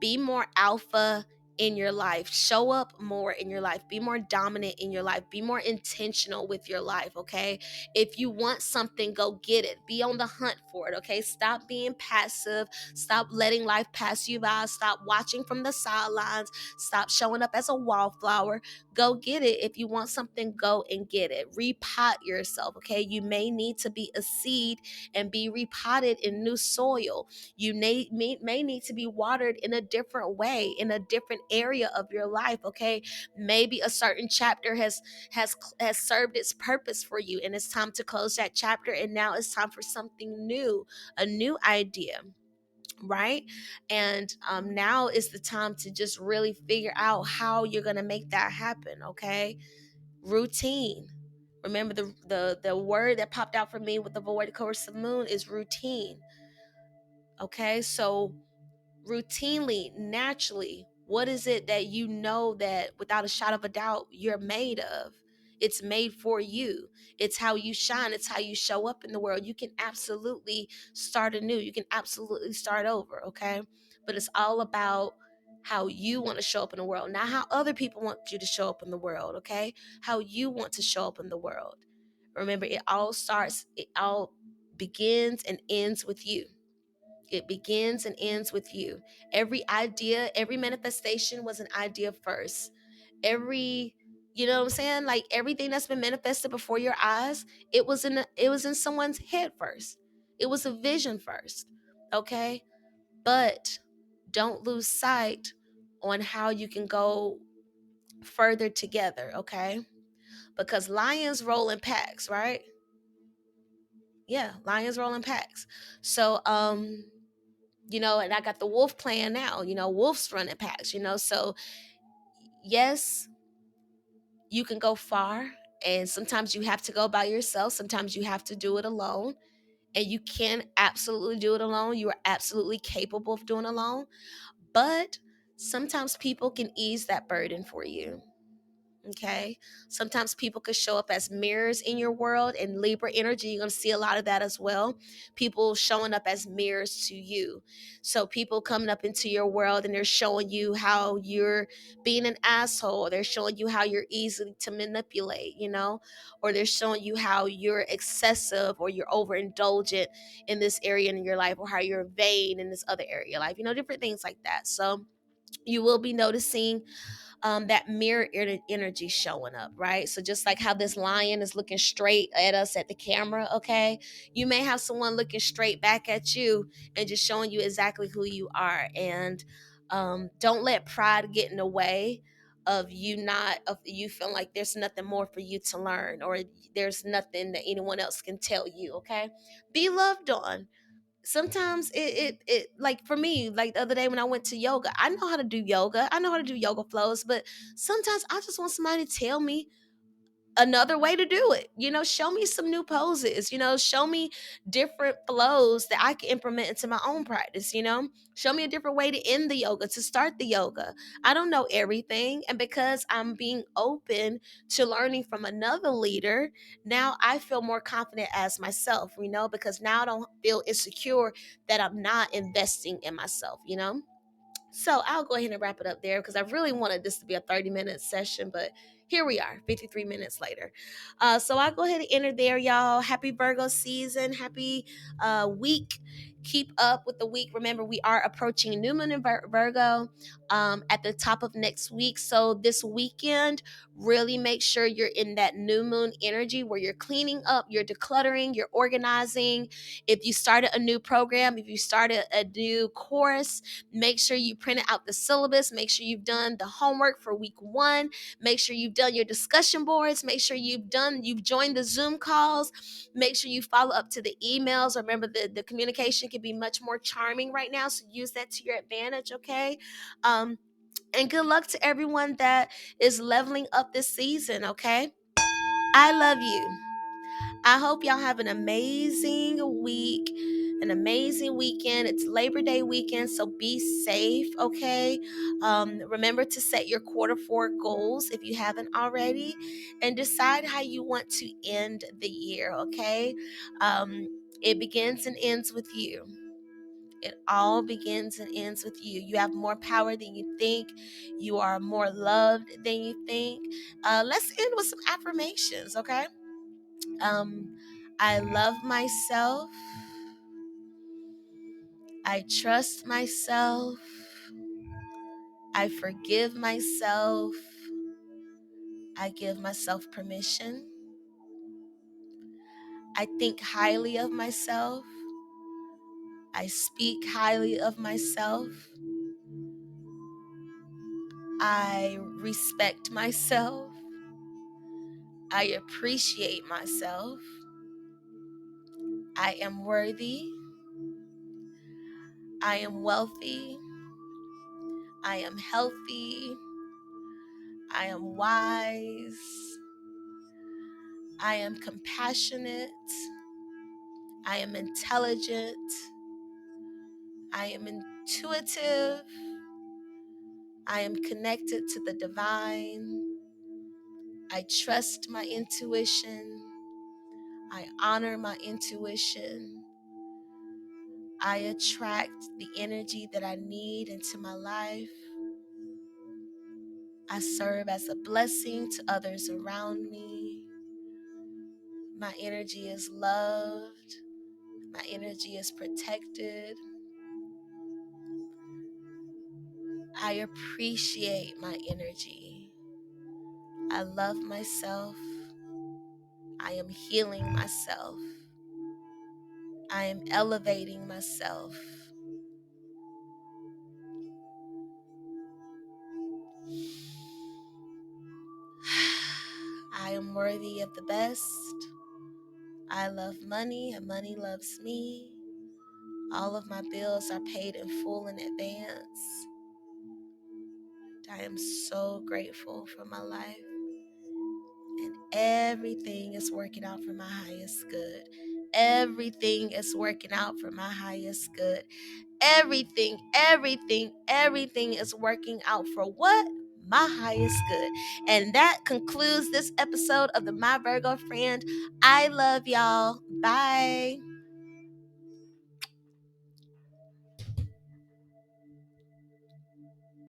A: be more alpha in your life, show up more in your life, be more dominant in your life, be more intentional with your life. Okay, if you want something, go get it, be on the hunt for it. Okay, stop being passive, stop letting life pass you by, stop watching from the sidelines, stop showing up as a wallflower. Go get it. If you want something, go and get it. Repot yourself. Okay, you may need to be a seed and be repotted in new soil. You may need to be watered in a different way, in a different area of your life. Okay, maybe a certain chapter has served its purpose for you, and it's time to close that chapter. And now it's time for something new, a new idea, right? And now is the time to just really figure out how you're gonna make that happen. Okay, routine. Remember, the word that popped out for me with the void course of moon is routine. Okay, so routinely, naturally, what is it that you know that without a shot of a doubt you're made of? It's made for you. It's how you shine. It's how you show up in the world. You can absolutely start anew. You can absolutely start over. Okay, but it's all about how you want to show up in the world, not how other people want you to show up in the world. Okay, how you want to show up in the world. Remember, it all begins and ends with you. It begins and ends with you. Every idea, every manifestation was an idea first. Every, you know what I'm saying? Like everything that's been manifested before your eyes, it was in someone's head first. It was a vision first. Okay? But don't lose sight on how you can go further together, okay? Because lions roll in packs, right? Yeah, lions roll in packs. So and I got the wolf clan now, wolves running packs, so yes, you can go far, and sometimes you have to go by yourself, sometimes you have to do it alone, and you can absolutely do it alone. You are absolutely capable of doing it alone, but sometimes people can ease that burden for you. Okay. Sometimes people could show up as mirrors in your world. In Libra energy, you're going to see a lot of that as well. People showing up as mirrors to you. So people coming up into your world and they're showing you how you're being an asshole. They're showing you how you're easy to manipulate, or they're showing you how you're excessive or you're overindulgent in this area in your life, or how you're vain in this other area of life, different things like that. So you will be noticing that mirror energy showing up, right? So just like how this lion is looking straight at us at the camera, okay, you may have someone looking straight back at you and just showing you exactly who you are. And don't let pride get in the way of you feeling like there's nothing more for you to learn, or there's nothing that anyone else can tell you. Okay, be loved on. Sometimes it like for me, like the other day when I went to yoga, I know how to do yoga, I know how to do yoga flows, but sometimes I just want somebody to tell me another way to do it. Show me some new poses, show me different flows that I can implement into my own practice. Show me a different way to end the yoga, to start the yoga. I don't know everything. And because I'm being open to learning from another leader, now I feel more confident as myself, because now I don't feel insecure that I'm not investing in myself. So I'll go ahead and wrap it up there because I really wanted this to be a 30-minute session, but here we are, 53 minutes later. So I'll go ahead and enter there, y'all. Happy Virgo season. Happy week. Keep up with the week. Remember, we are approaching new moon in Virgo at the top of next week. So this weekend, really make sure you're in that new moon energy where you're cleaning up, you're decluttering, you're organizing. If you started a new program, if you started a new course, make sure you printed out the syllabus. Make sure you've done the homework for week 1. Make sure you've done your discussion boards. Make sure you've joined the Zoom calls. Make sure you follow up to the emails. Remember, the communication can be much more charming right now, so use that to your advantage, okay? And good luck to everyone that is leveling up this season, okay? I love you. I hope y'all have an amazing week, an amazing weekend. It's Labor Day weekend, so be safe, okay? Remember to set your quarter 4 goals if you haven't already, and decide how you want to end the year, okay? It begins and ends with you. It all begins and ends with you. You have more power than you think. You are more loved than you think. Let's end with some affirmations, okay? I love myself. I trust myself. I forgive myself. I give myself permission. I think highly of myself. I speak highly of myself. I respect myself. I appreciate myself. I am worthy. I am wealthy. I am healthy. I am wise. I am compassionate. I am intelligent. I am intuitive. I am connected to the divine. I trust my intuition. I honor my intuition. I attract the energy that I need into my life. I serve as a blessing to others around me. My energy is loved. My energy is protected. I appreciate my energy. I love myself. I am healing myself. I am elevating myself. I am worthy of the best. I love money and money loves me. All of my bills are paid in full in advance. I am so grateful for my life. And everything is working out for my highest good. Everything is working out for my highest good. Everything is working out for what? My highest good. And that concludes this episode of the My Virgo Friend. I love y'all. Bye.